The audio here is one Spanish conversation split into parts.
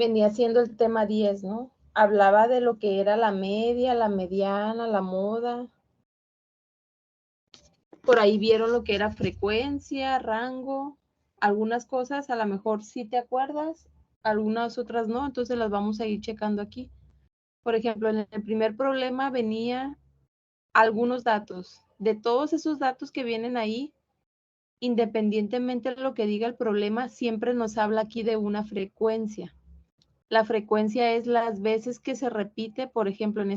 venía siendo el tema 10, ¿no? Hablaba de lo que era la media, la mediana, la moda. Por ahí vieron lo que era frecuencia, rango, algunas cosas a lo mejor sí te acuerdas, algunas otras no, entonces las vamos a ir checando aquí. Por ejemplo, en el primer problema venía algunos datos. De todos esos datos que vienen ahí, independientemente de lo que diga el problema, siempre nos habla aquí de una frecuencia. La frecuencia es las veces que se repite, por ejemplo, en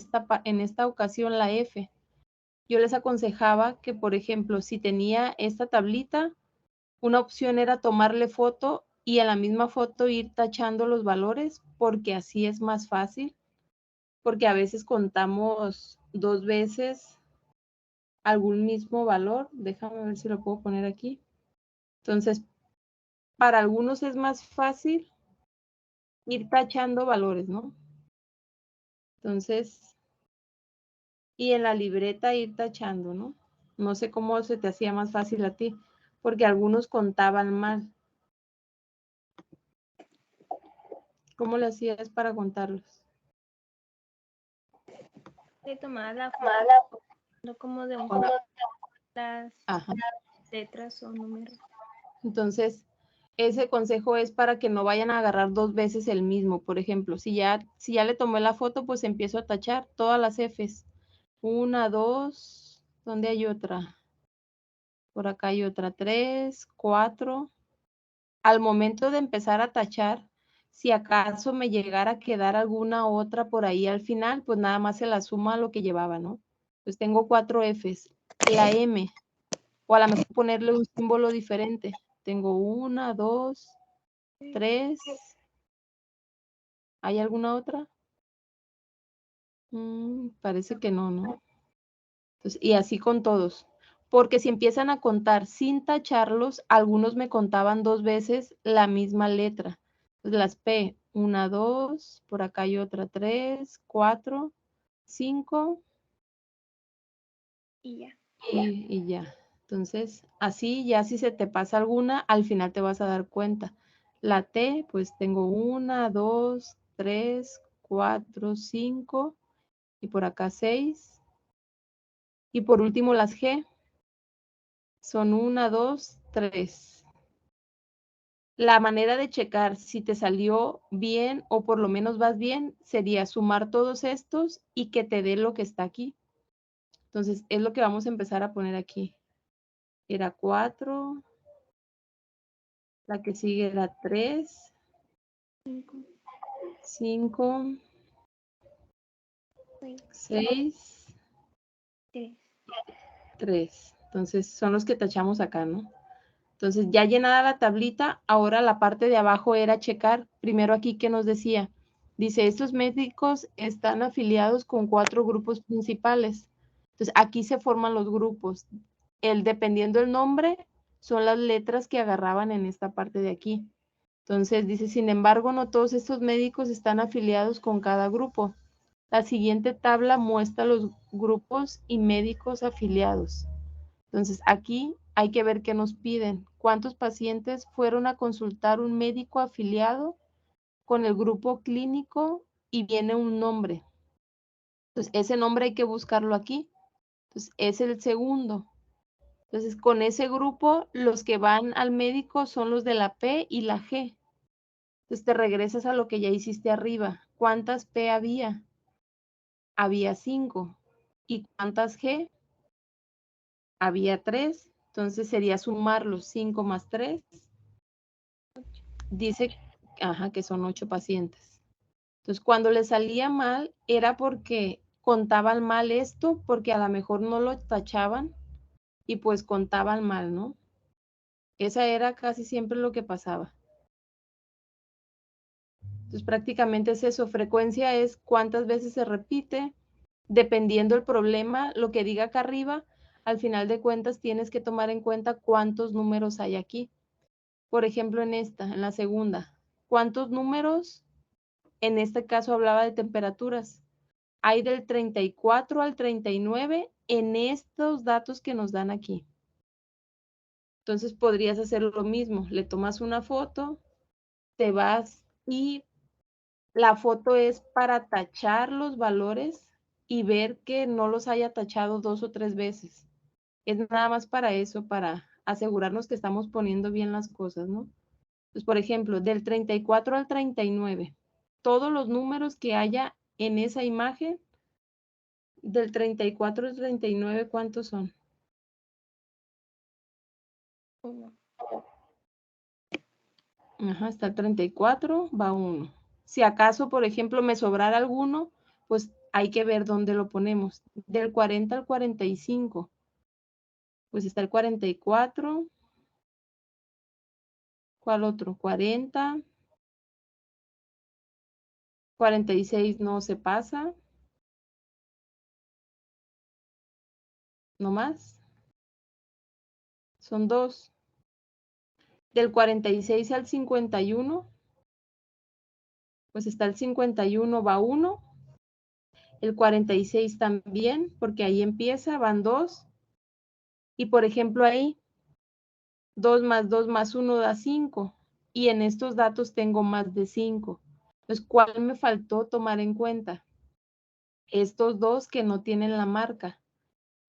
esta ocasión la F. Yo les aconsejaba que, por ejemplo, si tenía esta tablita, una opción era tomarle foto y a la misma foto ir tachando los valores, porque así es más fácil, porque a veces contamos 2 veces algún mismo valor. Déjame ver si lo puedo poner aquí. Entonces, para algunos es más fácil ir tachando valores, ¿no? Entonces, y en la libreta ir tachando, ¿no? No sé cómo se te hacía más fácil a ti, porque algunos contaban mal. ¿Cómo le hacías para contarlos? Le tomaba la foto, no como de un poco las letras o números. Entonces, ese consejo es para que no vayan a agarrar 2 veces el mismo. Por ejemplo, si ya le tomé la foto, pues empiezo a tachar todas las Fs. 1, 2, ¿dónde hay otra? Por acá hay otra, 3, 4. Al momento de empezar a tachar, si acaso me llegara a quedar alguna otra por ahí al final, pues nada más se la suma a lo que llevaba, ¿no? Pues tengo 4 Fs. La M, o a lo mejor ponerle un símbolo diferente. Tengo 1, 2, 3. ¿Hay alguna otra? Parece que no, ¿no? Entonces, y así con todos. Porque si empiezan a contar sin tacharlos, algunos me contaban 2 veces la misma letra. Entonces, las P, 1, 2, por acá hay otra, 3, 4, 5. Y ya. Y ya. Entonces, así ya si se te pasa alguna, al final te vas a dar cuenta. La T, pues tengo 1, 2, 3, 4, 5 y por acá 6. Y por último las G. Son 1, 2, 3. La manera de checar si te salió bien o por lo menos vas bien sería sumar todos estos y que te dé lo que está aquí. Entonces, es lo que vamos a empezar a poner aquí. Era 4. La que sigue era 3. 5. 6. 3. Entonces, son los que tachamos acá, ¿no? Entonces, ya llenada la tablita, ahora la parte de abajo era checar. Primero aquí, ¿qué nos decía? Dice, estos médicos están afiliados con 4 grupos principales. Entonces, aquí se forman los grupos. Dependiendo del nombre, son las letras que agarraban en esta parte de aquí. Entonces, dice, sin embargo, no todos estos médicos están afiliados con cada grupo. La siguiente tabla muestra los grupos y médicos afiliados. Entonces, aquí hay que ver qué nos piden. ¿Cuántos pacientes fueron a consultar un médico afiliado con el grupo clínico y viene un nombre? Entonces, ese nombre hay que buscarlo aquí. Entonces, es el segundo. Entonces, con ese grupo, los que van al médico son los de la P y la G. Entonces, te regresas a lo que ya hiciste arriba. ¿Cuántas P había? Había 5. ¿Y cuántas G? Había 3. Entonces, sería sumar los 5 más 3. Dice que son 8 pacientes. Entonces, cuando le salía mal, era porque contaban mal esto, porque a lo mejor no lo tachaban y pues contaban mal, ¿no? Esa era casi siempre lo que pasaba. Entonces, prácticamente es eso. Frecuencia es cuántas veces se repite, dependiendo el problema, lo que diga acá arriba, al final de cuentas tienes que tomar en cuenta cuántos números hay aquí. Por ejemplo, en la segunda, ¿cuántos números? En este caso hablaba de temperaturas. Hay del 34 al 39 en estos datos que nos dan aquí. Entonces podrías hacer lo mismo. Le tomas una foto, te vas y La foto es para tachar los valores y ver que no los haya tachado 2 o 3 veces. Es nada más para eso, para asegurarnos que estamos poniendo bien las cosas, ¿no? Pues, por ejemplo, del 34 al 39, todos los números que haya en esa imagen, del 34 al 39, ¿cuántos son? 1. Ajá, hasta el 34 va 1. Si acaso, por ejemplo, me sobrara alguno, pues hay que ver dónde lo ponemos. Del 40 al 45, pues está el 44. ¿Cuál otro? 40. 46 no se pasa. No más. Son 2. Del 46 al 51, pues está el 51, va 1. El 46 también, porque ahí empieza, van 2. Y por ejemplo ahí, 2 más 2 más 1 da 5. Y en estos datos tengo más de 5. Entonces, ¿cuál me faltó tomar en cuenta? Estos dos que no tienen la marca.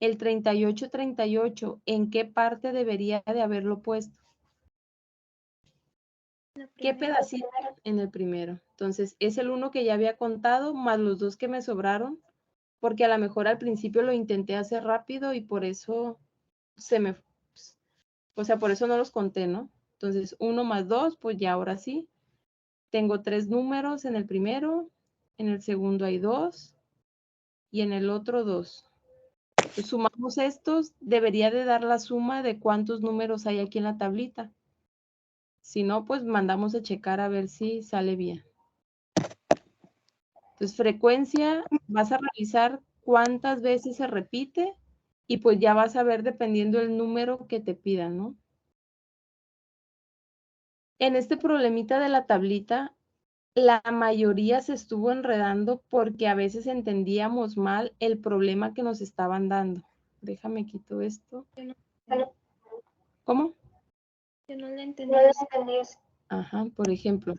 El 38, 38, ¿en qué parte debería de haberlo puesto? ¿Qué pedacito? En el primero. Entonces, es el 1 que ya había contado, más los 2 que me sobraron, porque a lo mejor al principio lo intenté hacer rápido y por eso se me, o sea, por eso no los conté, ¿no? Entonces, 1 más 2, pues ya ahora sí. Tengo 3 números en el primero, en el segundo hay 2 y en el otro 2. Entonces, sumamos estos, debería de dar la suma de cuántos números hay aquí en la tablita. Si no, pues mandamos a checar a ver si sale bien. Entonces, frecuencia, vas a revisar cuántas veces se repite y pues ya vas a ver dependiendo del número que te pidan, ¿no? En este problemita de la tablita, la mayoría se estuvo enredando porque a veces entendíamos mal el problema que nos estaban dando. Déjame quito esto. ¿Cómo? Yo no le entendí. Ajá, por ejemplo.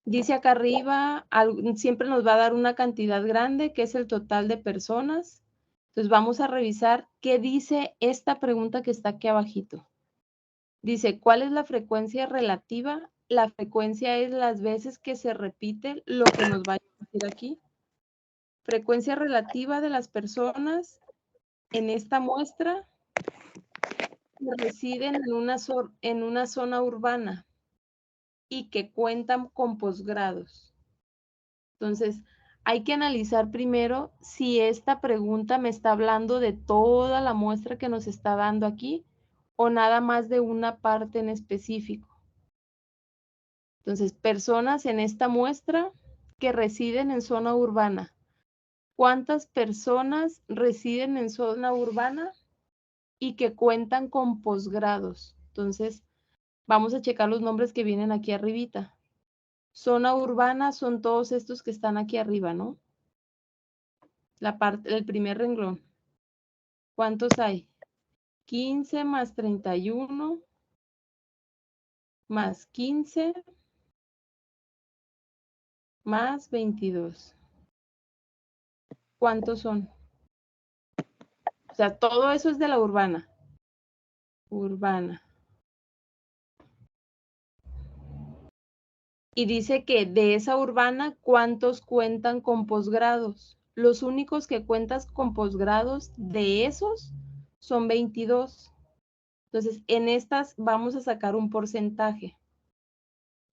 Dice acá arriba, siempre nos va a dar una cantidad grande, que es el total de personas. Entonces vamos a revisar qué dice esta pregunta que está aquí abajito. Dice, ¿cuál es la frecuencia relativa? La frecuencia es las veces que se repite lo que nos va a decir aquí. Frecuencia relativa de las personas en esta muestra que residen en una zona urbana y que cuentan con posgrados. Entonces, hay que analizar primero si esta pregunta me está hablando de toda la muestra que nos está dando aquí o nada más de una parte en específico. Entonces, personas en esta muestra que residen en zona urbana. ¿Cuántas personas residen en zona urbana y que cuentan con posgrados? Entonces, vamos a checar los nombres que vienen aquí arribita. Zona urbana son todos estos que están aquí arriba, ¿no? El primer renglón. ¿Cuántos hay? 15 más 31 más 15 más 22. ¿Cuántos son? O sea, todo eso es de la urbana. Urbana. Y dice que de esa urbana, ¿cuántos cuentan con posgrados? Los únicos que cuentas con posgrados de esos son 22. Entonces, en estas vamos a sacar un porcentaje.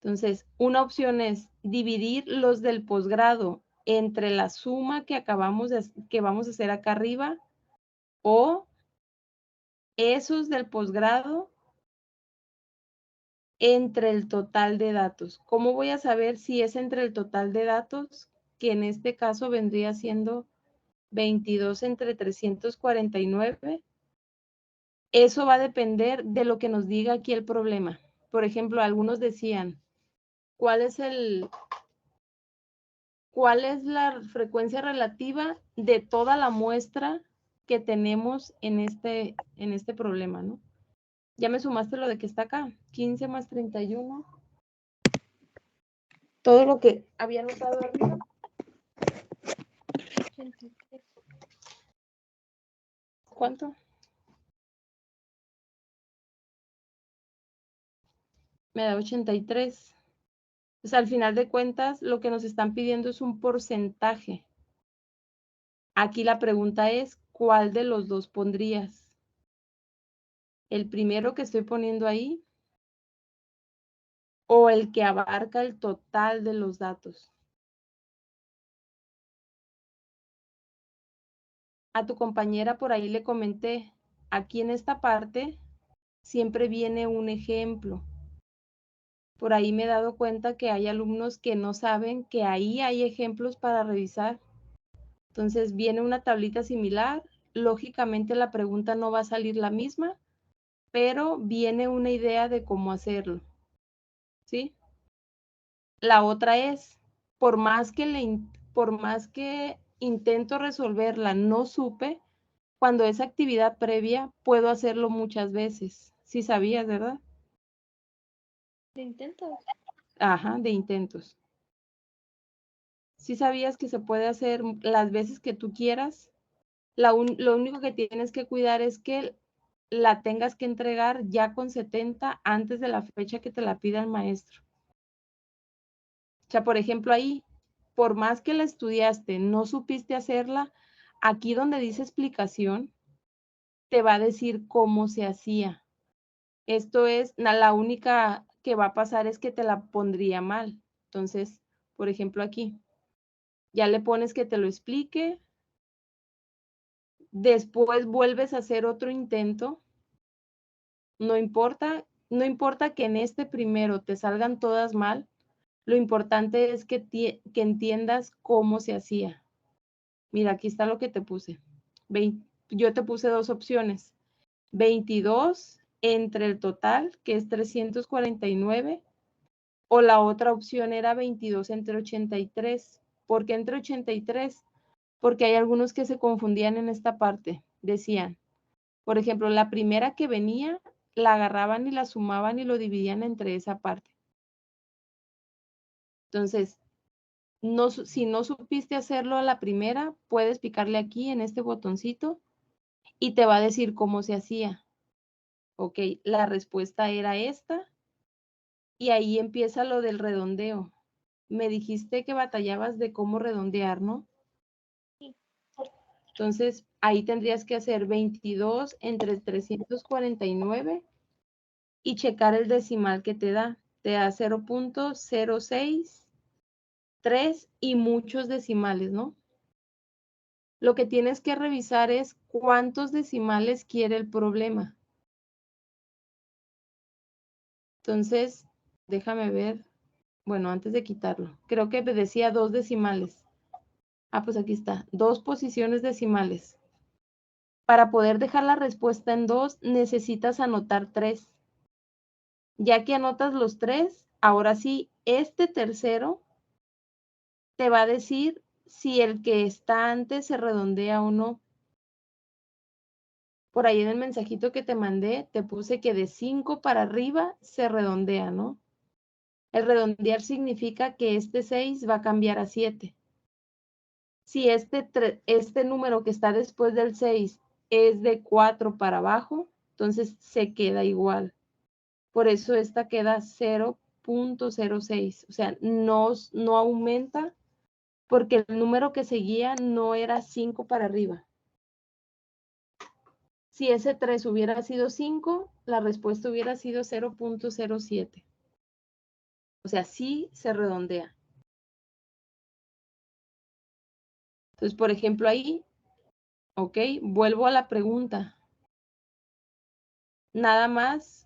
Entonces, una opción es dividir los del posgrado entre la suma que vamos a hacer acá arriba o esos del posgrado entre el total de datos. ¿Cómo voy a saber si es entre el total de datos? Que en este caso vendría siendo 22 entre 349. Eso va a depender de lo que nos diga aquí el problema. Por ejemplo, algunos decían, ¿cuál es la frecuencia relativa de toda la muestra que tenemos en este problema, ¿no? Ya me sumaste lo de que está acá, 15 más 31. todo lo que había anotado arriba. 83. ¿Cuánto? Me da 83. Pues al final de cuentas, lo que nos están pidiendo es un porcentaje. Aquí la pregunta es, ¿cuál de los dos pondrías? ¿El primero que estoy poniendo ahí o el que abarca el total de los datos? A tu compañera por ahí le comenté, aquí en esta parte siempre viene un ejemplo. Por ahí me he dado cuenta que hay alumnos que no saben que ahí hay ejemplos para revisar. Entonces viene una tablita similar, lógicamente la pregunta no va a salir la misma, pero viene una idea de cómo hacerlo, ¿sí? La otra es, por más que intento resolverla, no supe, cuando es actividad previa, puedo hacerlo muchas veces. Sí sabías, ¿verdad? ¿De intentos? Ajá, de intentos. Sí sabías que se puede hacer las veces que tú quieras. Lo único que tienes que cuidar es que la tengas que entregar ya con 70 antes de la fecha que te la pida el maestro. O sea, por ejemplo, ahí, por más que la estudiaste, no supiste hacerla, aquí donde dice explicación, te va a decir cómo se hacía. Esto es, la única que va a pasar es que te la pondría mal. Entonces, por ejemplo, aquí, ya le pones que te lo explique, después vuelves a hacer otro intento, no importa que en este primero te salgan todas mal, lo importante es que entiendas cómo se hacía. Mira, aquí está lo que te puse. Yo te puse dos opciones. 22 entre el total, que es 349, o la otra opción era 22 entre 83. ¿Por qué entre 83? Porque hay algunos que se confundían en esta parte. Decían, por ejemplo, la primera que venía, la agarraban y la sumaban y lo dividían entre esa parte. Entonces, si no supiste hacerlo a la primera, puedes picarle aquí en este botoncito y te va a decir cómo se hacía. Ok, la respuesta era esta y ahí empieza lo del redondeo. Me dijiste que batallabas de cómo redondear, ¿no? Sí. Entonces, ahí tendrías que hacer 22 entre 349 y checar el decimal que te da. Te da 0.063 y muchos decimales, ¿no? Lo que tienes que revisar es cuántos decimales quiere el problema. Entonces, déjame ver. Bueno, antes de quitarlo. Creo que decía 2 decimales. Ah, pues aquí está. 2 posiciones decimales. Para poder dejar la respuesta en 2, necesitas anotar 3. Ya que anotas los 3, ahora sí, este tercero te va a decir si el que está antes se redondea o no. Por ahí en el mensajito que te mandé, te puse que de 5 para arriba se redondea, ¿no? El redondear significa que este 6 va a cambiar a 7. Si este número que está después del 6 es de 4 para abajo, entonces se queda igual. Por eso esta queda 0.06. O sea, no aumenta porque el número que seguía no era 5 para arriba. Si ese 3 hubiera sido 5, la respuesta hubiera sido 0.07. O sea, sí se redondea. Entonces, por ejemplo, ahí, ok, vuelvo a la pregunta. Nada más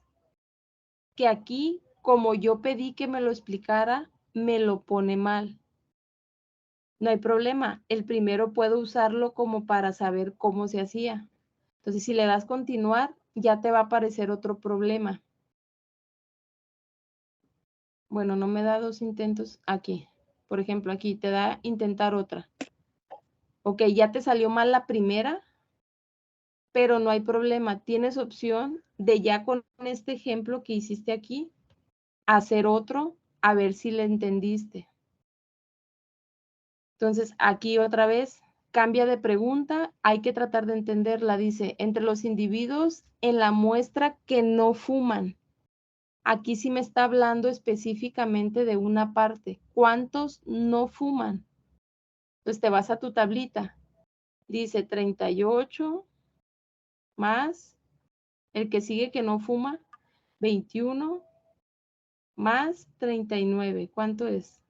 que aquí, como yo pedí que me lo explicara, me lo pone mal. No hay problema. El primero puedo usarlo como para saber cómo se hacía. Entonces, si le das continuar, ya te va a aparecer otro problema. Bueno, no me da 2 intentos aquí. Por ejemplo, aquí te da intentar otra. Ok, ya te salió mal la primera, pero no hay problema. Tienes opción de ya con este ejemplo que hiciste aquí, hacer otro, a ver si le entendiste. Entonces, aquí otra vez cambia de pregunta, hay que tratar de entenderla. Dice, entre los individuos en la muestra que no fuman. Aquí sí me está hablando específicamente de una parte. ¿Cuántos no fuman? Entonces, te vas a tu tablita. Dice 38 más el que sigue que no fuma, 21 más 39. ¿Cuánto es?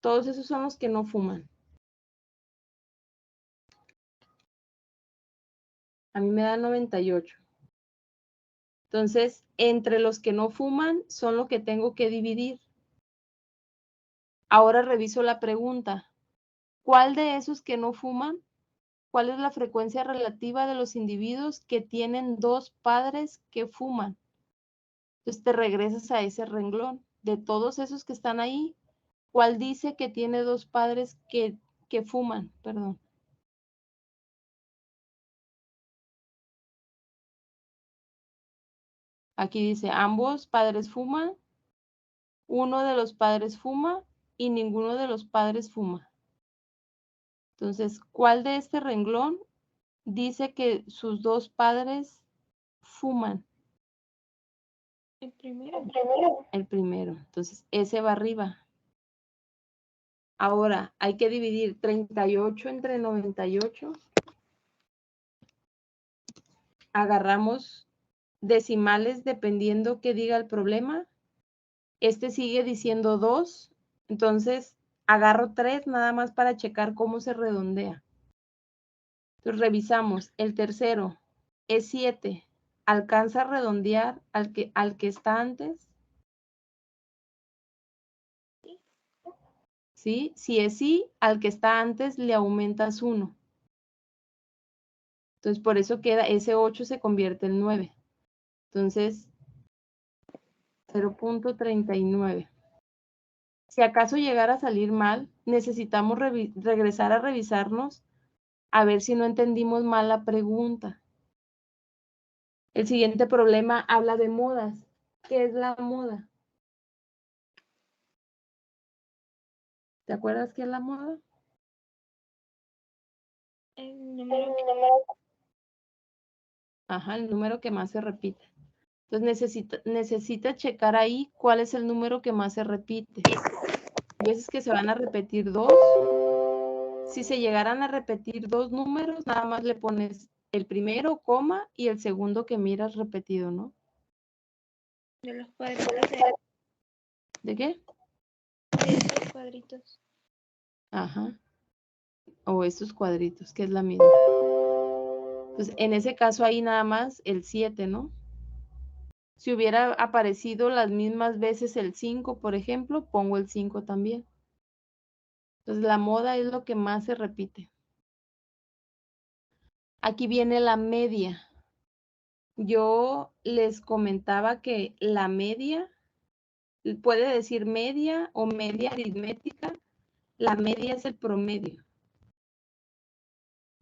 Todos esos son los que no fuman. A mí me da 98. Entonces, entre los que no fuman son los que tengo que dividir. Ahora reviso la pregunta. ¿Cuál de esos que no fuman? ¿Cuál es la frecuencia relativa de los individuos que tienen dos padres que fuman? Entonces te regresas a ese renglón. De todos esos que están ahí, ¿cuál dice que tiene dos padres que fuman? Perdón. Aquí dice, ambos padres fuman, uno de los padres fuma y ninguno de los padres fuma. Entonces, ¿cuál de este renglón dice que sus dos padres fuman? El primero. El primero. Entonces, ese va arriba. Ahora, hay que dividir 38 entre 98. Agarramos decimales dependiendo qué diga el problema. Este sigue diciendo 2. Entonces, agarro 3 nada más para checar cómo se redondea. Entonces, revisamos. El tercero es 7. ¿Alcanza a redondear al que está antes? ¿Sí? Si es sí, al que está antes le aumentas 1. Entonces, por eso queda, ese 8 se convierte en 9. Entonces, 0.39. Si acaso llegara a salir mal, necesitamos regresar a revisarnos a ver si no entendimos mal la pregunta. El siguiente problema habla de modas. ¿Qué es la moda? ¿Te acuerdas qué es la moda? El número. Ajá, el número que más se repite. Entonces necesita checar ahí cuál es el número que más se repite. Hay veces que se van a repetir 2. Si se llegaran a repetir 2 números, nada más le pones el primero, coma, y el segundo que miras repetido, ¿no? De los cuadritos. ¿De qué? De esos cuadritos. Ajá. O estos cuadritos, que es la misma. Entonces, en ese caso ahí nada más el 7, ¿no? Si hubiera aparecido las mismas veces el 5, por ejemplo, pongo el 5 también. Entonces, la moda es lo que más se repite. Aquí viene la media. Yo les comentaba que la media, puede decir media o media aritmética, la media es el promedio.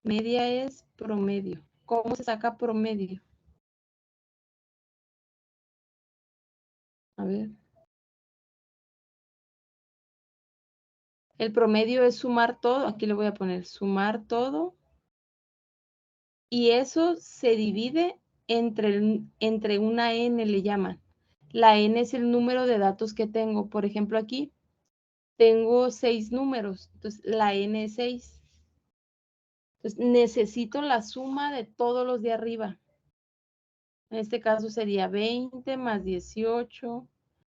Media es promedio. ¿Cómo se saca promedio? A ver. El promedio es sumar todo. Aquí le voy a poner sumar todo. Y eso se divide entre una n, le llaman. La n es el número de datos que tengo. Por ejemplo, aquí tengo 6 números. Entonces, la n es 6. Entonces, necesito la suma de todos los de arriba. En este caso sería 20 más 18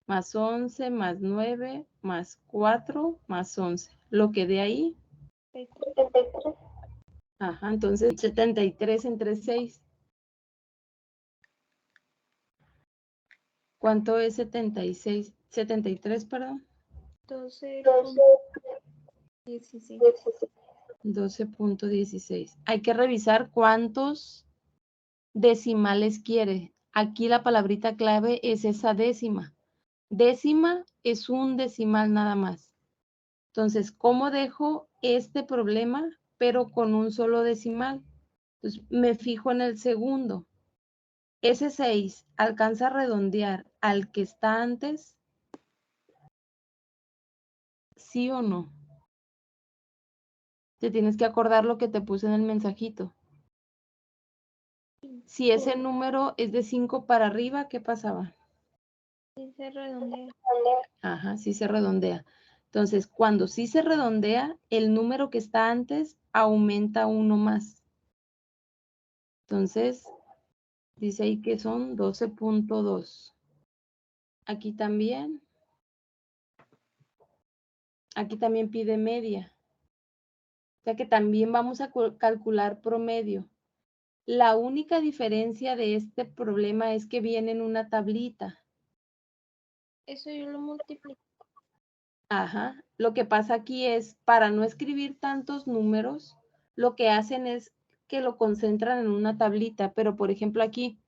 más 11 más 9 más 4 más 11. Lo que de ahí. 73. Ajá, entonces 73 entre 6. ¿Cuánto es 76? 73, perdón. 12.16. 12.16. Hay que revisar cuántos decimales quiere. Aquí la palabrita clave es esa décima. Décima es un decimal nada más. Entonces, ¿cómo dejo este problema, pero con un solo decimal? Entonces, me fijo en el segundo. Ese 6 alcanza a redondear al que está antes, ¿sí o no? Te tienes que acordar lo que te puse en el mensajito. Si ese número es de 5 para arriba, ¿qué pasaba? Sí se redondea. Ajá, sí se redondea. Entonces, cuando sí se redondea, el número que está antes aumenta uno más. Entonces, dice ahí que son 12.2. Aquí también pide media. O sea que también vamos a calcular promedio. La única diferencia de este problema es que viene en una tablita. Eso yo lo multiplico. Ajá. Lo que pasa aquí es, para no escribir tantos números, lo que hacen es que lo concentran en una tablita. Pero, por ejemplo, aquí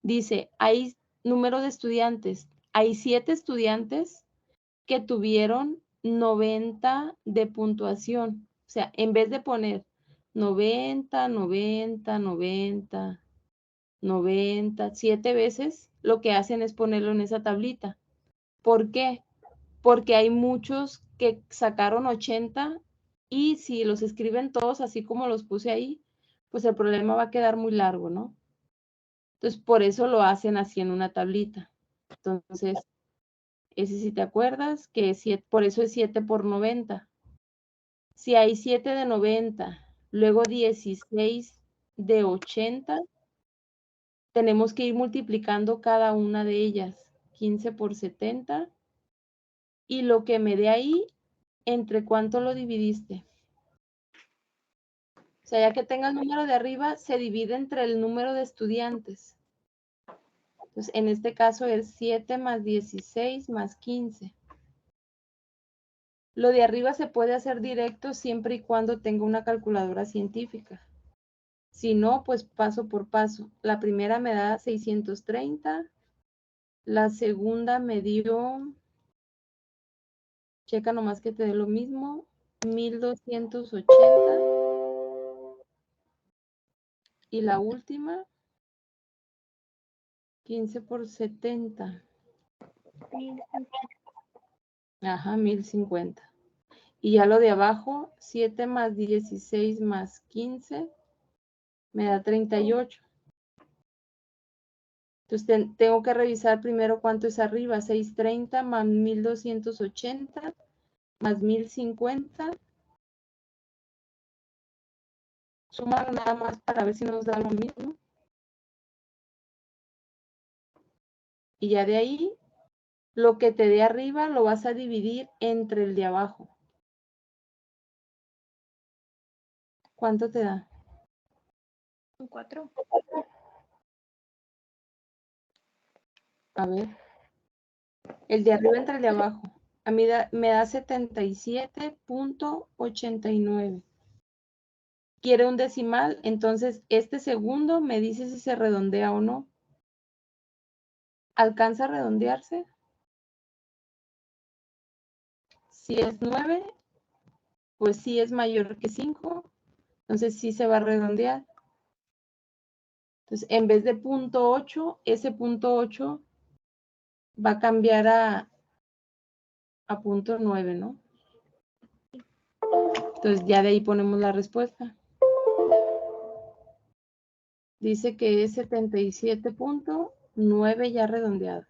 dice, hay número de estudiantes. Hay 7 estudiantes que tuvieron 90 de puntuación. O sea, en vez de poner 90, 90, 90, 90, 7 veces, lo que hacen es ponerlo en esa tablita. ¿Por qué? Porque hay muchos que sacaron 80 y si los escriben todos así como los puse ahí, pues el problema va a quedar muy largo, ¿no? Entonces, por eso lo hacen así en una tablita. Entonces, ese si te acuerdas, que es 7, por eso es 7 por 90. Si hay 7 de 90, luego 16 de 80, tenemos que ir multiplicando cada una de ellas. 15 por 70. Y lo que me dé ahí, ¿entre cuánto lo dividiste? O sea, ya que tenga el número de arriba, se divide entre el número de estudiantes. Entonces, en este caso es 7 más 16 más 15. Lo de arriba se puede hacer directo siempre y cuando tenga una calculadora científica. Si no, pues paso por paso. La primera me da 630. La segunda me dio, checa nomás que te dé lo mismo, 1280. Y la última, 15 por 70. Ajá, 1050. Y ya lo de abajo, 7 más 16 más 15, me da 38. Entonces tengo que revisar primero cuánto es arriba, 630 más 1280 más 1050. Sumar nada más para ver si nos da lo mismo. Y ya de ahí, lo que te dé arriba lo vas a dividir entre el de abajo. ¿Cuánto te da? 4. A ver. El de arriba entre el de abajo. A mí me da 77.89. Quiere un decimal, entonces este segundo me dice si se redondea o no. ¿Alcanza a redondearse? Si es 9, pues sí es mayor que 5, entonces sí se va a redondear. Entonces, en vez de 0.8, ese 0.8 va a cambiar a 0.9, ¿no? Entonces, ya de ahí ponemos la respuesta. Dice que es 77.9 ya redondeado.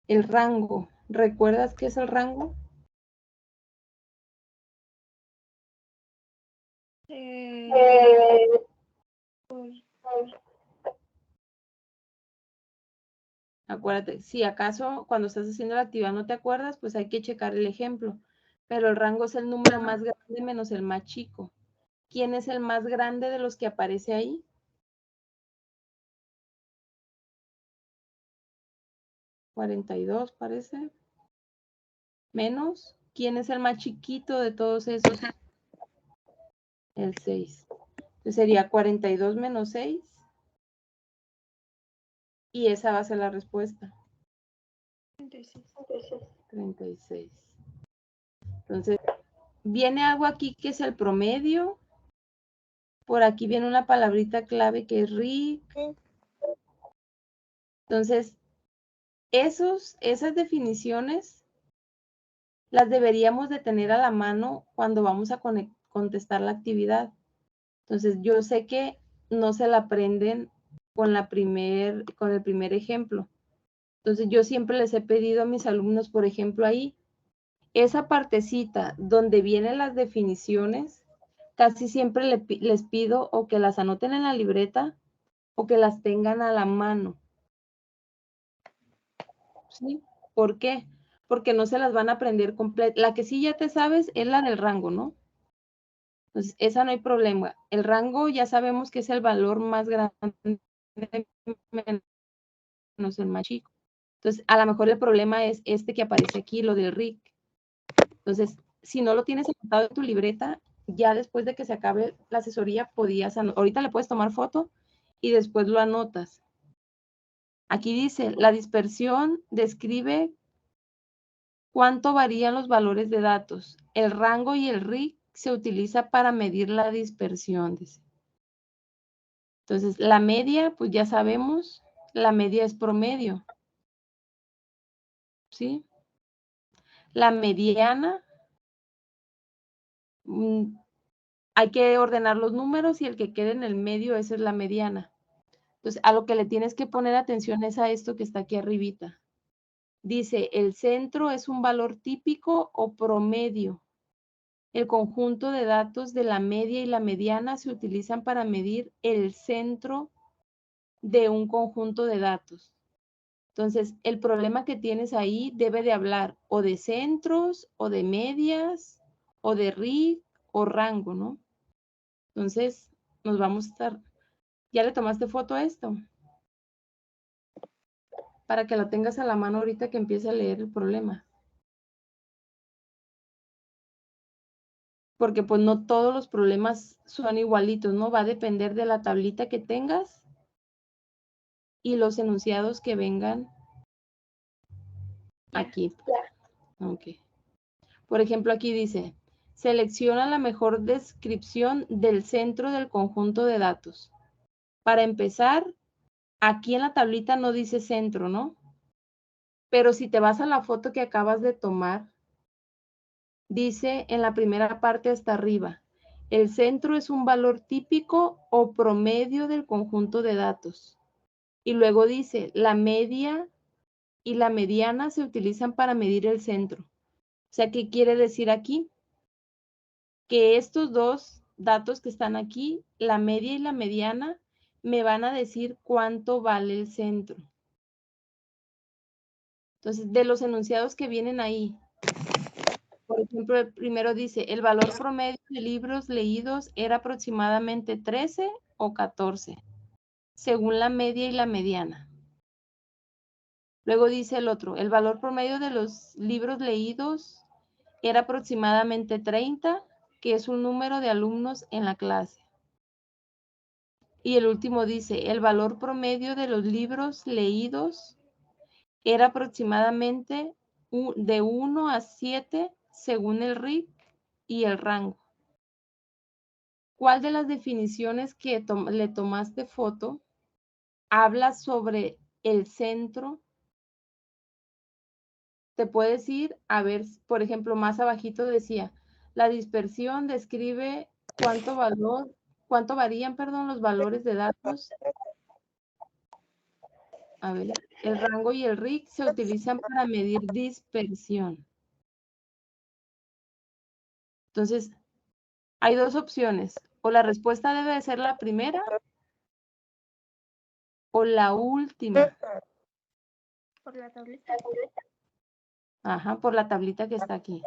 El rango. ¿Recuerdas qué es el rango? Acuérdate, si acaso cuando estás haciendo la actividad no te acuerdas, pues hay que checar el ejemplo. Pero el rango es el número más grande menos el más chico. ¿Quién es el más grande de los que aparece ahí? 42 parece. Menos. ¿Quién es el más chiquito de todos esos? El 6. Entonces sería 42 menos 6. Y esa va a ser la respuesta. 36. Entonces, viene algo aquí que es el promedio. Por aquí viene una palabrita clave que es RIC. Entonces, esas definiciones las deberíamos de tener a la mano cuando vamos a contestar la actividad. Entonces, yo sé que no se la aprenden con el primer ejemplo. Entonces, yo siempre les he pedido a mis alumnos, por ejemplo, ahí, esa partecita donde vienen las definiciones, casi siempre les pido o que las anoten en la libreta o que las tengan a la mano. ¿Sí? ¿Por qué? Porque no se las van a aprender completa. La que sí ya te sabes es la del rango, ¿no? Entonces, esa no hay problema. El rango ya sabemos que es el valor más grande menos el más chico. Entonces, a lo mejor el problema es este que aparece aquí, lo del RIC. Entonces, si no lo tienes anotado en tu libreta, ya después de que se acabe la asesoría, ahorita le puedes tomar foto y después lo anotas. Aquí dice, la dispersión describe cuánto varían los valores de datos. El rango y el RIC se utiliza para medir la dispersión, dice. Entonces, la media, pues ya sabemos, la media es promedio. ¿Sí? La mediana, hay que ordenar los números y el que quede en el medio, esa es la mediana. Entonces, a lo que le tienes que poner atención es a esto que está aquí arribita. Dice, el centro es un valor típico o promedio. El conjunto de datos de la media y la mediana se utilizan para medir el centro de un conjunto de datos. Entonces, el problema que tienes ahí debe de hablar o de centros, o de medias, o de RIC, o rango, ¿no? Entonces, nos vamos a estar... ¿Ya le tomaste foto a esto? Para que lo tengas a la mano ahorita que empiece a leer el problema. Porque pues no todos los problemas son igualitos, ¿no? Va a depender de la tablita que tengas y los enunciados que vengan aquí. Ok. Por ejemplo, aquí dice, selecciona la mejor descripción del centro del conjunto de datos. Para empezar, aquí en la tablita no dice centro, ¿no? Pero si te vas a la foto que acabas de tomar, dice en la primera parte hasta arriba, el centro es un valor típico o promedio del conjunto de datos. Y luego dice, la media y la mediana se utilizan para medir el centro. O sea, ¿qué quiere decir aquí? Que estos dos datos que están aquí, la media y la mediana, me van a decir cuánto vale el centro. Entonces, de los enunciados que vienen ahí, por ejemplo, el primero dice, el valor promedio de libros leídos era aproximadamente 13 o 14, según la media y la mediana. Luego dice el otro, el valor promedio de los libros leídos era aproximadamente 30, que es un número de alumnos en la clase. Y el último dice, el valor promedio de los libros leídos era aproximadamente de 1 a 7 según el RIC y el rango. ¿Cuál de las definiciones que le tomaste foto habla sobre el centro? Te puedes ir a ver, por ejemplo, más abajito decía, la dispersión describe cuánto varían, los valores de datos. A ver, el rango y el RIC se utilizan para medir dispersión. Entonces, hay dos opciones. O la respuesta debe de ser la primera o la última. Por la tablita. Ajá, por la tablita que está aquí.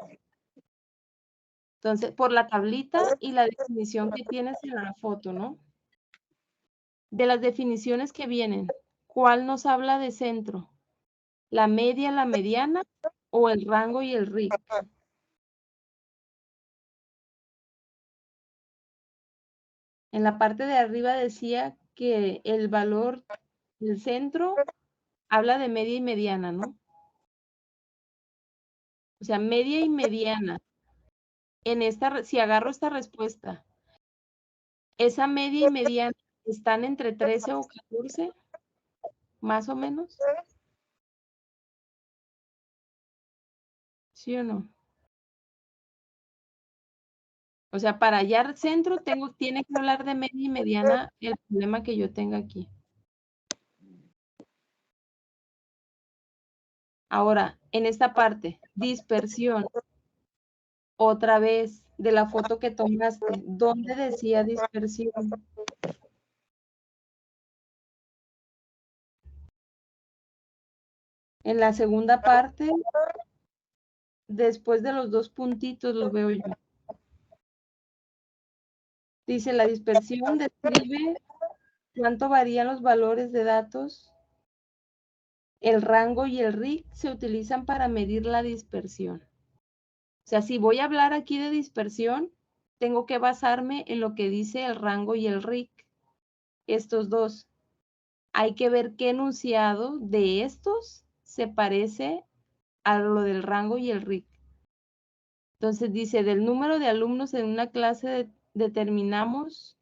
Entonces, por la tablita y la definición que tienes en la foto, ¿no? De las definiciones que vienen, ¿cuál nos habla de centro? ¿La media, la mediana o el rango y el RIC? En la parte de arriba decía que el valor del centro habla de media y mediana, ¿no? O sea, media y mediana. Si agarro esta respuesta, esa media y mediana están entre 13 o 14, más o menos. ¿Sí o no? O sea, para hallar centro tiene que hablar de media y mediana el problema que yo tenga aquí. Ahora, en esta parte, dispersión. Otra vez, de la foto que tomaste, ¿dónde decía dispersión? En la segunda parte, después de los dos puntitos, lo veo yo. Dice, la dispersión describe cuánto varían los valores de datos. El rango y el RIC se utilizan para medir la dispersión. O sea, si voy a hablar aquí de dispersión, tengo que basarme en lo que dice el rango y el RIC. Estos dos. Hay que ver qué enunciado de estos se parece a lo del rango y el RIC. Entonces dice, del número de alumnos en una clase determinamos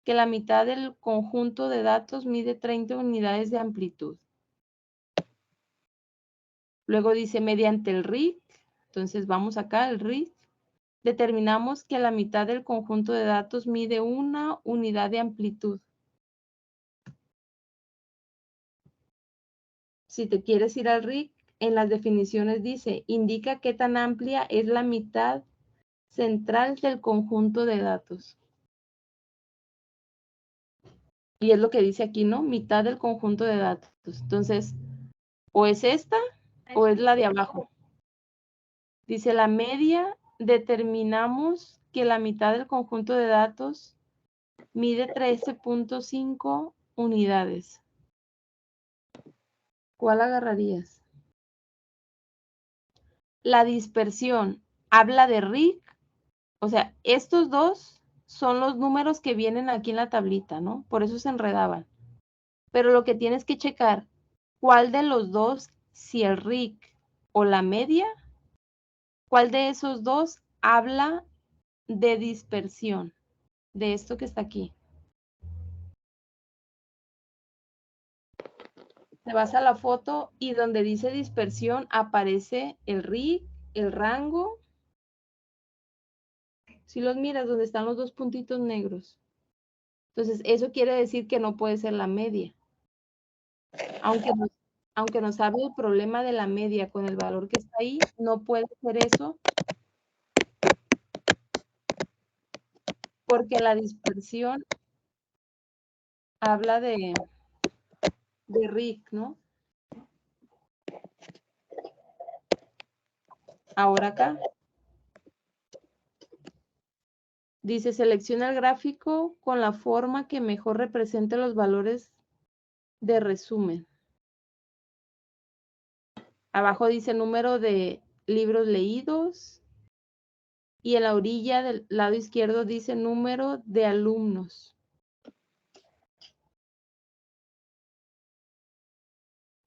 que la mitad del conjunto de datos mide 30 unidades de amplitud. Luego dice, mediante el RIC, entonces vamos acá, el RIC, determinamos que la mitad del conjunto de datos mide 1 unidad de amplitud. Si te quieres ir al RIC, en las definiciones dice, indica qué tan amplia es la mitad central del conjunto de datos. Y es lo que dice aquí, ¿no? Mitad del conjunto de datos. Entonces, o es esta o es la de abajo. Dice la media, determinamos que la mitad del conjunto de datos mide 13.5 unidades. ¿Cuál agarrarías? La dispersión habla de RIC, o sea, estos dos son los números que vienen aquí en la tablita, ¿no? Por eso se enredaban. Pero lo que tienes que checar, ¿cuál de los dos, si el RIC o la media, cuál de esos dos habla de dispersión? De esto que está aquí. Te vas a la foto y donde dice dispersión aparece el RIC, el rango. Si los miras, donde están los dos puntitos negros. Entonces, eso quiere decir que no puede ser la media. Aunque nos hable el problema de la media con el valor que está ahí, no puede ser eso porque la dispersión habla de RIC, ¿no? Ahora acá. Dice, selecciona el gráfico con la forma que mejor represente los valores de resumen. Abajo dice número de libros leídos. Y en la orilla del lado izquierdo dice número de alumnos.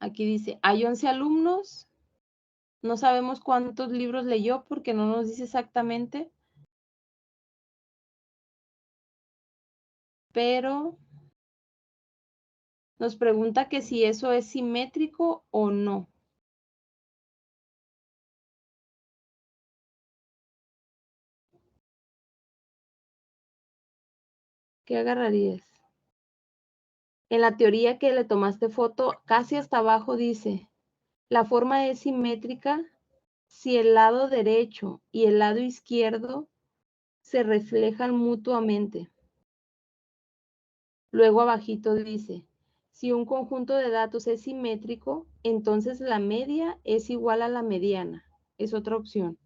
Aquí dice, hay 11 alumnos. No sabemos cuántos libros leyó porque no nos dice exactamente. Pero nos pregunta que si eso es simétrico o no. ¿Qué agarrarías? En la teoría que le tomaste foto, casi hasta abajo dice, la forma es simétrica si el lado derecho y el lado izquierdo se reflejan mutuamente. Luego abajito dice, si un conjunto de datos es simétrico, entonces la media es igual a la mediana. Es otra opción.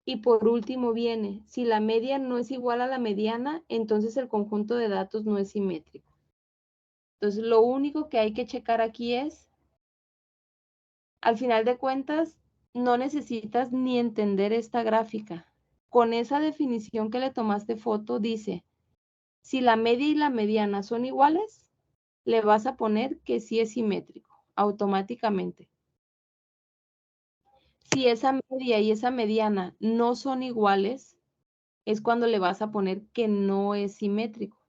Y por último viene, si la media no es igual a la mediana, entonces el conjunto de datos no es simétrico. Entonces lo único que hay que checar aquí es, al final de cuentas, no necesitas ni entender esta gráfica. Con esa definición que le tomaste foto, dice, si la media y la mediana son iguales, le vas a poner que sí es simétrico, automáticamente. Si esa media y esa mediana no son iguales, es cuando le vas a poner que no es simétrico.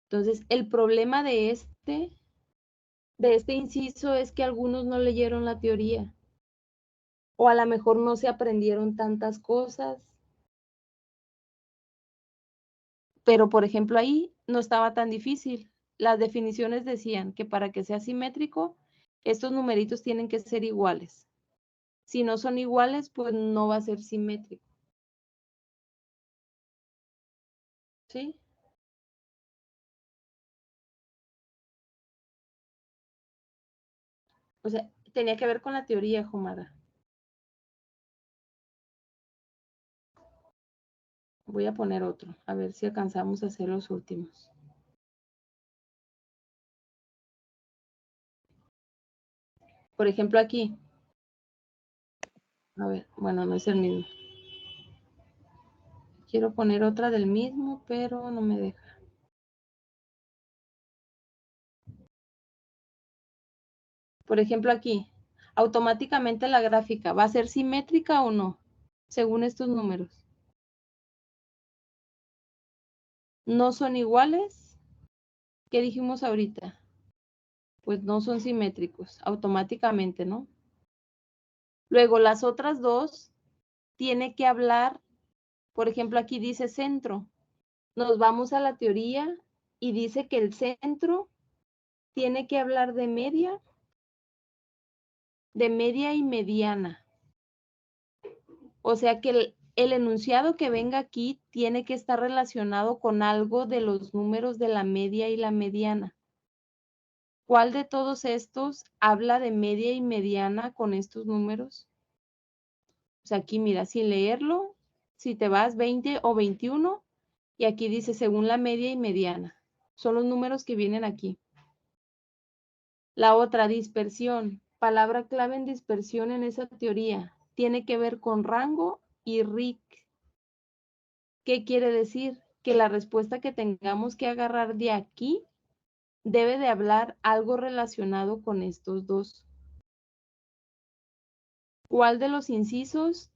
Entonces, el problema de este inciso es que algunos no leyeron la teoría. O a lo mejor no se aprendieron tantas cosas. Pero, por ejemplo, ahí no estaba tan difícil. Las definiciones decían que para que sea simétrico, estos numeritos tienen que ser iguales. Si no son iguales, pues no va a ser simétrico. ¿Sí? O sea, tenía que ver con la teoría, Jomara. Voy a poner otro, a ver si alcanzamos a hacer los últimos. Por ejemplo, aquí. A ver, bueno, no es el mismo. Quiero poner otra del mismo, pero no me deja. Por ejemplo, aquí. Automáticamente la gráfica, ¿va a ser simétrica o no? Según estos números. ¿No son iguales? ¿Qué dijimos ahorita? Pues no son simétricos, automáticamente, ¿no? Luego, las otras dos, tiene que hablar, por ejemplo, aquí dice centro. Nos vamos a la teoría y dice que el centro tiene que hablar de media y mediana. O sea que el enunciado que venga aquí tiene que estar relacionado con algo de los números de la media y la mediana. ¿Cuál de todos estos habla de media y mediana con estos números? O sea, aquí mira, sin leerlo, si te vas 20 o 21, y aquí dice según la media y mediana. Son los números que vienen aquí. La otra, dispersión. Palabra clave en dispersión en esa teoría. Tiene que ver con rango y RIC. ¿Qué quiere decir? Que la respuesta que tengamos que agarrar de aquí debe de hablar algo relacionado con estos dos. ¿Cuál de los incisos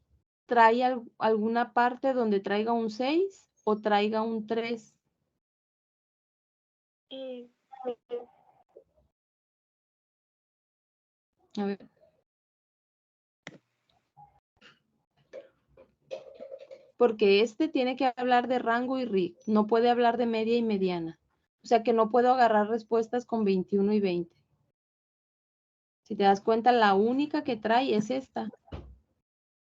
trae alguna parte donde traiga un 6 o traiga un 3? A ver. Porque este tiene que hablar de rango y RIC, no puede hablar de media y mediana. O sea que no puedo agarrar respuestas con 21 y 20. Si te das cuenta, la única que trae es esta.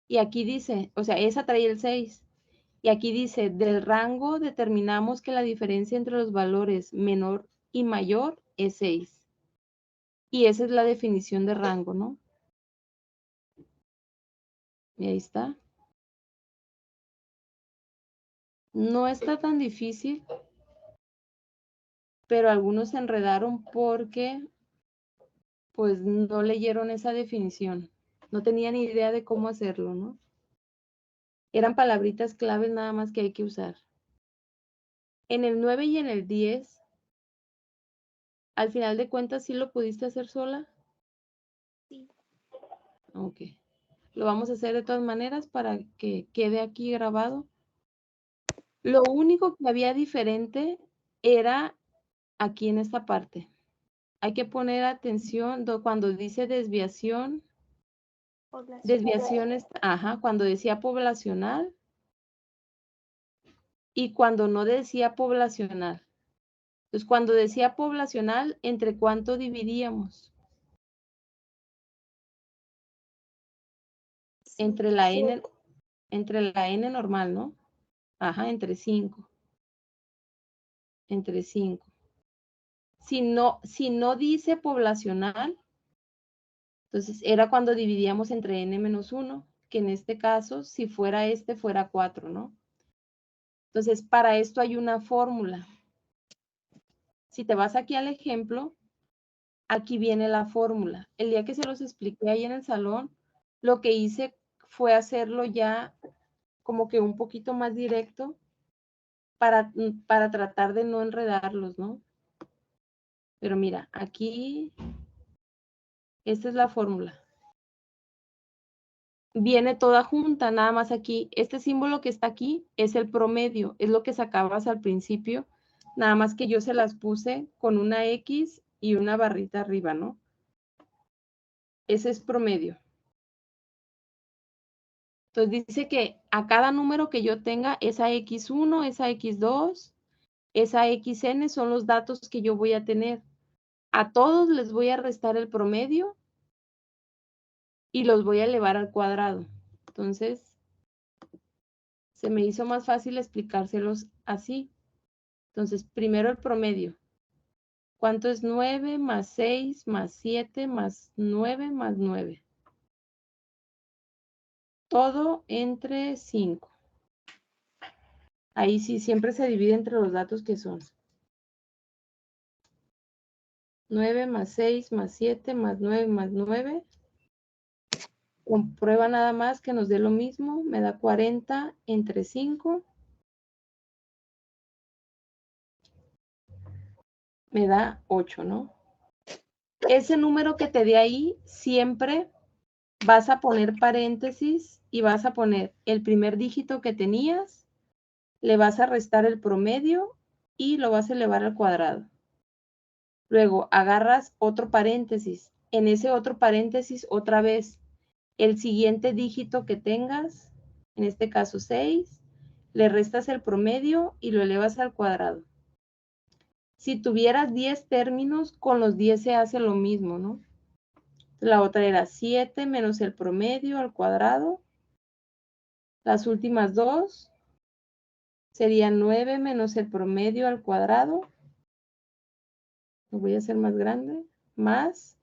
Y aquí dice, o sea, esa trae el 6. Y aquí dice, del rango determinamos que la diferencia entre los valores menor y mayor es 6. Y esa es la definición de rango, ¿no? Y ahí está. No está tan difícil, pero algunos se enredaron porque pues no leyeron esa definición. No tenían ni idea de cómo hacerlo, ¿no? Eran palabritas claves nada más que hay que usar. En el 9 y en el 10, al final de cuentas, ¿sí lo pudiste hacer sola? Sí. Ok. Lo vamos a hacer de todas maneras para que quede aquí grabado. Lo único que había diferente era aquí en esta parte. Hay que poner atención cuando dice desviación. Desviaciones, ajá, cuando decía poblacional y cuando no decía poblacional. Entonces, cuando decía poblacional, ¿entre cuánto dividíamos? Sí. Entre la n normal, ¿no? Ajá, entre 5. Entre 5. Si no dice poblacional, entonces era cuando dividíamos entre n-1, que en este caso, si fuera fuera 4, ¿no? Entonces, para esto hay una fórmula. Si te vas aquí al ejemplo, aquí viene la fórmula. El día que se los expliqué ahí en el salón, lo que hice fue hacerlo ya como que un poquito más directo para tratar de no enredarlos, ¿no? Pero mira, aquí, esta es la fórmula. Viene toda junta, nada más aquí. Este símbolo que está aquí es el promedio, es lo que sacabas al principio, nada más que yo se las puse con una X y una barrita arriba, ¿no? Ese es promedio. Entonces dice que a cada número que yo tenga, esa X1, esa X2, esa XN son los datos que yo voy a tener. A todos les voy a restar el promedio y los voy a elevar al cuadrado. Entonces, se me hizo más fácil explicárselos así. Entonces, primero el promedio. ¿Cuánto es 9 más 6 más 7 más 9 más 9? Todo entre 5. Ahí sí, siempre se divide entre los datos que son. 9 más 6 más 7 más 9 más 9. Comprueba nada más que nos dé lo mismo. Me da 40 entre 5. Me da 8, ¿no? Ese número que te dé ahí, siempre vas a poner paréntesis y vas a poner el primer dígito que tenías, le vas a restar el promedio y lo vas a elevar al cuadrado. Luego agarras otro paréntesis. En ese otro paréntesis, otra vez, el siguiente dígito que tengas, en este caso 6, le restas el promedio y lo elevas al cuadrado. Si tuvieras 10 términos, con los 10 se hace lo mismo, ¿no? La otra era 7 menos el promedio al cuadrado. Las últimas dos serían 9 menos el promedio al cuadrado. Lo voy a hacer más grande. Más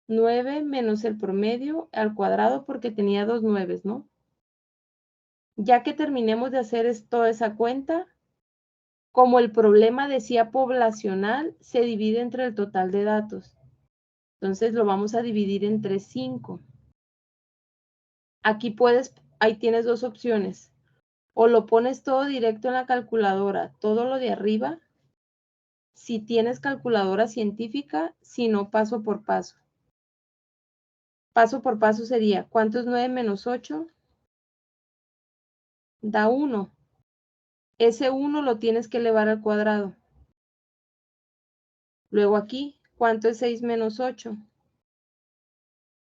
9 menos el promedio al cuadrado porque tenía dos 9, ¿no? Ya que terminemos de hacer toda esa cuenta, como el problema decía poblacional, se divide entre el total de datos. Entonces lo vamos a dividir entre 5. Aquí ahí tienes dos opciones. O lo pones todo directo en la calculadora, todo lo de arriba, si tienes calculadora científica, si no, paso por paso. Paso por paso sería, ¿cuánto es 9 menos 8? Da 1. Ese 1 lo tienes que elevar al cuadrado. Luego aquí, ¿cuánto es 6 menos 8?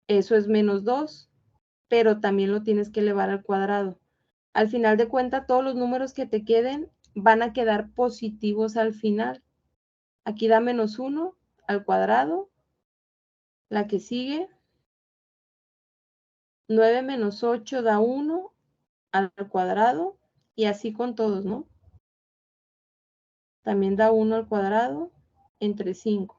Eso es menos 2, pero también lo tienes que elevar al cuadrado. Al final de cuentas, todos los números que te queden van a quedar positivos al final. Aquí da menos 1 al cuadrado. La que sigue, 9 menos 8 da 1 al cuadrado. Y así con todos, ¿no? También da 1 al cuadrado entre 5.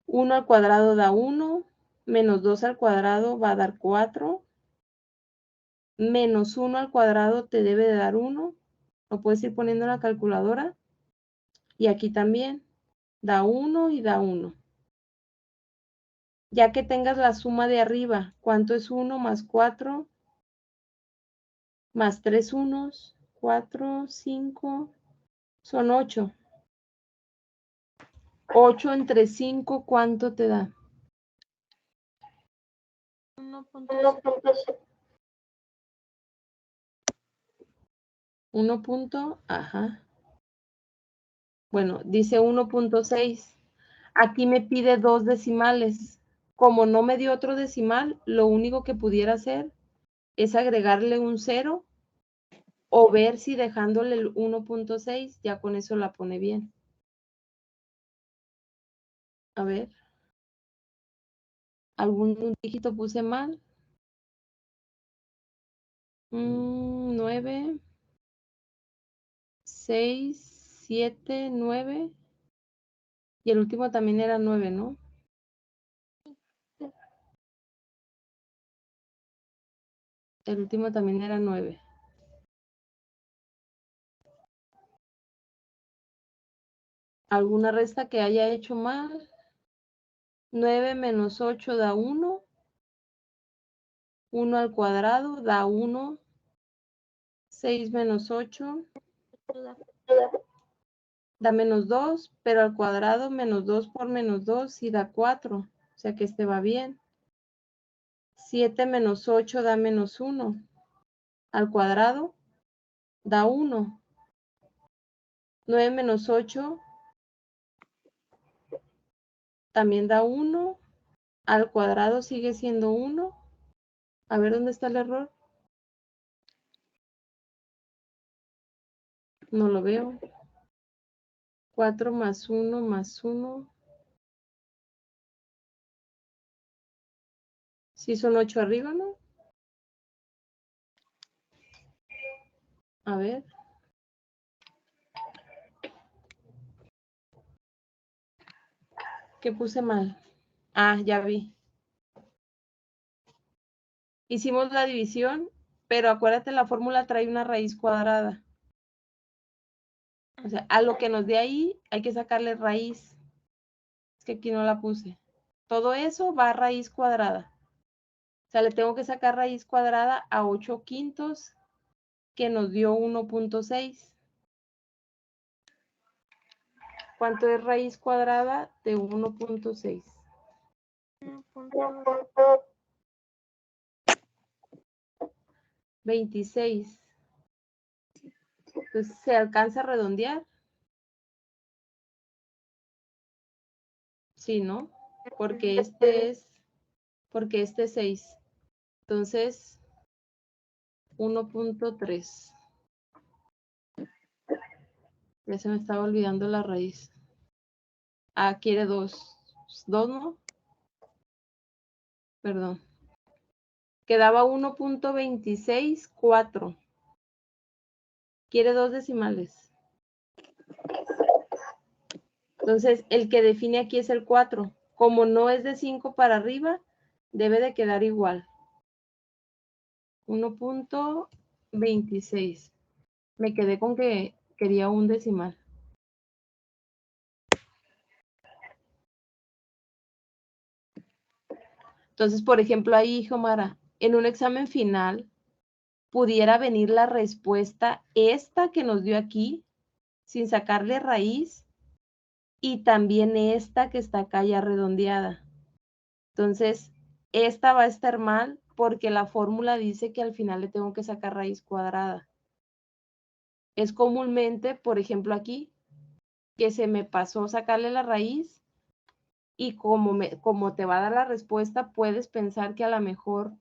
1 al cuadrado da 1. Menos 2 al cuadrado va a dar 4. Menos 1 al cuadrado te debe de dar 1. Lo puedes ir poniendo en la calculadora. Y aquí también da 1 y da 1. Ya que tengas la suma de arriba, ¿cuánto es 1 más 4? Más 3 unos, 4, 5, son 8. 8 entre 5, ¿cuánto te da? 1.6. 1. Ajá. Bueno, dice 1.6. Aquí me pide 2 decimales. Como no me dio otro decimal, lo único que pudiera hacer es agregarle un 0 o ver si dejándole el 1.6, ya con eso la pone bien. A ver. ¿Algún dígito puse mal? 9, 6, 7, 9. Y el último también era 9, ¿no? El último también era 9. ¿Alguna resta que haya hecho mal? 9 menos 8 da 1. 1 al cuadrado da 1. 6 menos 8 da menos 2, pero al cuadrado menos 2 por menos 2 sí da 4. O sea que este va bien. 7 menos 8 da menos 1. Al cuadrado da 1. 9 menos 8 también da 1. Al cuadrado sigue siendo 1. A ver, ¿dónde está el error? No lo veo. 4 más 1 más 1. Sí son 8 arriba, ¿no? A ver. ¿Qué puse mal? Ah, ya vi. Hicimos la división, pero acuérdate, la fórmula trae una raíz cuadrada. O sea, a lo que nos dé ahí hay que sacarle raíz. Es que aquí no la puse. Todo eso va a raíz cuadrada. O sea, le tengo que sacar raíz cuadrada a 8 quintos, que nos dio 1.6. ¿Cuánto es raíz cuadrada de 1.6? 26. Entonces, ¿se alcanza a redondear? Sí, ¿no? Porque este es 6. Entonces, 1.3. Ya se me estaba olvidando la raíz. Ah, quiere 2. 2, ¿no? Perdón. Quedaba 1.264. Quiere 2 decimales. Entonces, el que define aquí es el 4. Como no es de 5 para arriba, debe de quedar igual. 1.26. Me quedé con que quería un decimal. Entonces, por ejemplo, ahí, Jomara, en un examen final, pudiera venir la respuesta esta que nos dio aquí, sin sacarle raíz, y también esta que está acá ya redondeada. Entonces, esta va a estar mal porque la fórmula dice que al final le tengo que sacar raíz cuadrada. Es comúnmente, por ejemplo, aquí, que se me pasó sacarle la raíz y como te va a dar la respuesta, puedes pensar que a lo mejor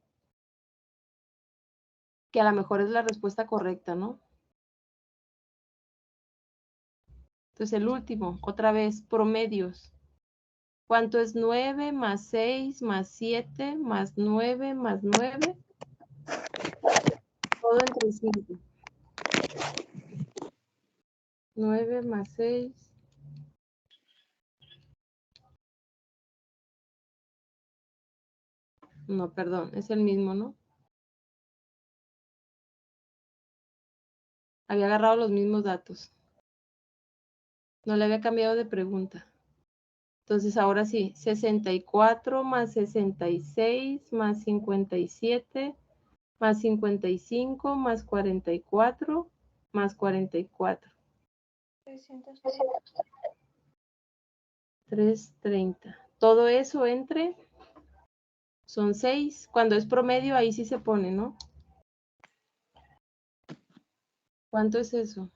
es la respuesta correcta, ¿no? Entonces, el último, otra vez, promedios. ¿Cuánto es 9 más 6 más 7 más 9 más 9? Todo entre 5. 9 más 6. No, perdón, es el mismo, ¿no? Había agarrado los mismos datos. No le había cambiado de pregunta. Entonces, ahora sí, 64 más 66 más 57 más 55 más 44 más 44. 330. Todo eso entre, son 6. Cuando es promedio, ahí sí se pone, ¿no? ¿Cuánto es eso?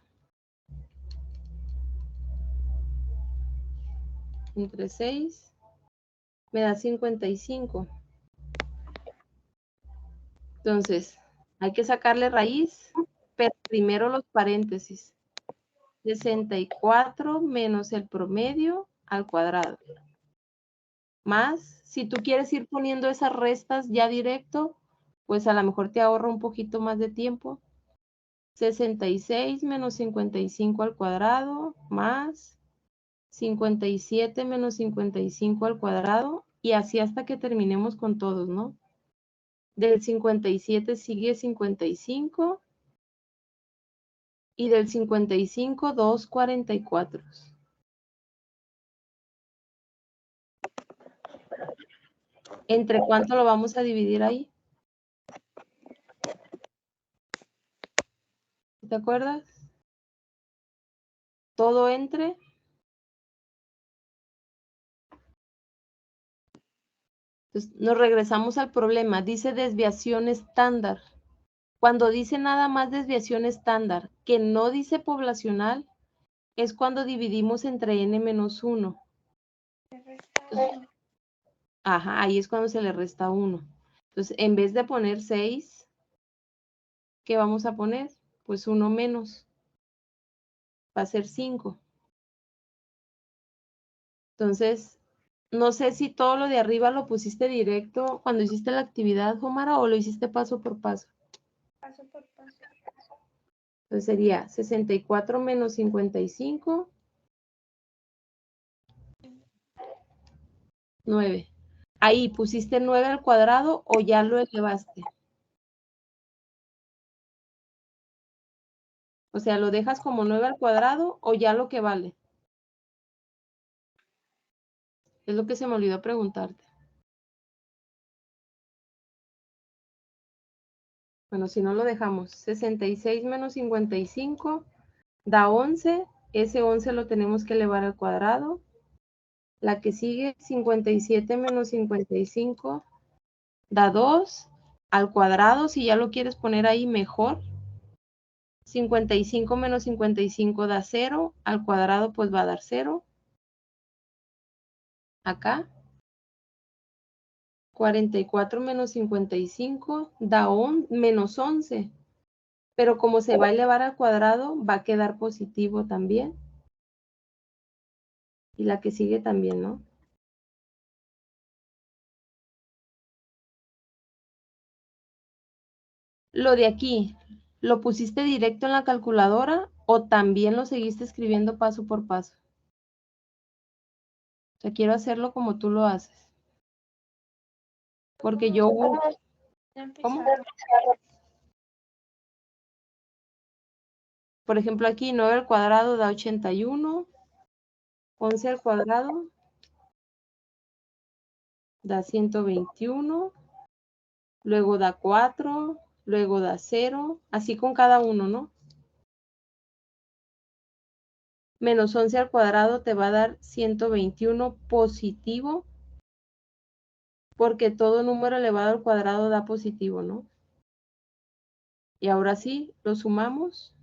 Entre 6, me da 55. Entonces, hay que sacarle raíz, pero primero los paréntesis. 64 menos el promedio al cuadrado. Más, si tú quieres ir poniendo esas restas ya directo, pues a lo mejor te ahorra un poquito más de tiempo. 66 menos 55 al cuadrado, más 57 menos 55 al cuadrado, y así hasta que terminemos con todos, ¿no? Del 57 sigue 55, y del 55, 244. ¿Entre cuánto lo vamos a dividir ahí? ¿Te acuerdas? Todo entre. Entonces, nos regresamos al problema. Dice desviación estándar. Cuando dice nada más desviación estándar, que no dice poblacional, es cuando dividimos entre n-1. Ajá, ahí es cuando se le resta 1. Entonces, en vez de poner 6, ¿qué vamos a poner? Pues 1 menos. Va a ser 5. Entonces, no sé si todo lo de arriba lo pusiste directo cuando hiciste la actividad, Jomara, o lo hiciste paso por paso. Paso por paso. Entonces sería 64 menos 55. 9. Ahí, ¿pusiste 9 al cuadrado o ya lo elevaste? O sea, ¿lo dejas como 9 al cuadrado o ya lo que vale? Es lo que se me olvidó preguntarte. Bueno, si no lo dejamos, 66 menos 55 da 11. Ese 11 lo tenemos que elevar al cuadrado. La que sigue, 57 menos 55 da 2 al cuadrado. Si ya lo quieres poner ahí, mejor. 55 menos 55 da 0. Al cuadrado, pues va a dar 0. Acá. 44 menos 55 da menos 11. Pero como se va a elevar al cuadrado, va a quedar positivo también. Y la que sigue también, ¿no? Lo de aquí, ¿lo pusiste directo en la calculadora o también lo seguiste escribiendo paso por paso? O sea, quiero hacerlo como tú lo haces. Porque yo... ¿Cómo? Por ejemplo, aquí 9 al cuadrado da 81. 11 al cuadrado da 121. Luego da 4. Luego da 0. Así con cada uno, ¿no? Menos 11 al cuadrado te va a dar 121 positivo. Porque todo número elevado al cuadrado da positivo, ¿no? Y ahora sí, lo sumamos.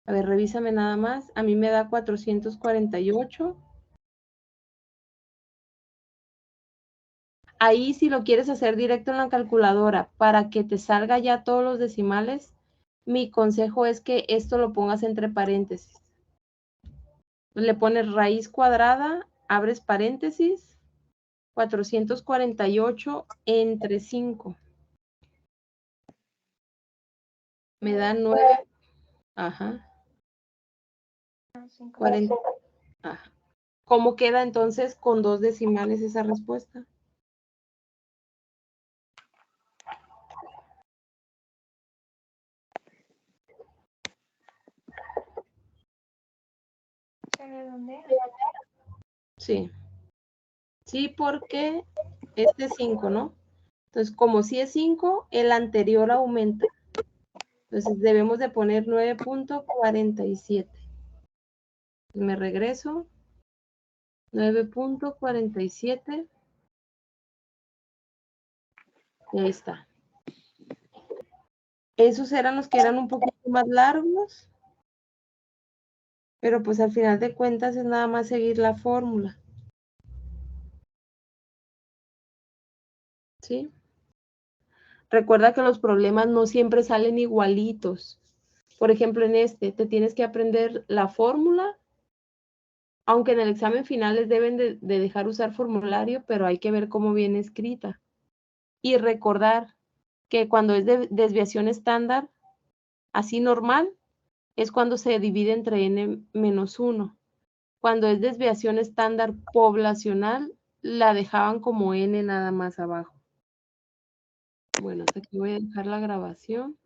A ver, revísame nada más. A mí me da 448. Ahí, si lo quieres hacer directo en la calculadora para que te salga ya todos los decimales, mi consejo es que esto lo pongas entre paréntesis. Le pones raíz cuadrada, abres paréntesis, 448 entre 5. Me da 9. Ajá. 40. Ajá. ¿Cómo queda entonces con 2 decimales esa respuesta? ¿Se redondea? Sí. Sí, porque este es 5, ¿no? Entonces, como si es 5, el anterior aumenta. Entonces, debemos de poner 9.47. Me regreso. 9.47. Y ahí está. Esos eran los que eran un poquito más largos. Pero pues al final de cuentas es nada más seguir la fórmula. ¿Sí? Recuerda que los problemas no siempre salen igualitos. Por ejemplo, en este, te tienes que aprender la fórmula, aunque en el examen final les deben de dejar usar formulario, pero hay que ver cómo viene escrita. Y recordar que cuando es de desviación estándar, así normal, es cuando se divide entre n-1. Cuando es desviación estándar poblacional, la dejaban como n nada más abajo. Bueno, hasta aquí voy a dejar la grabación.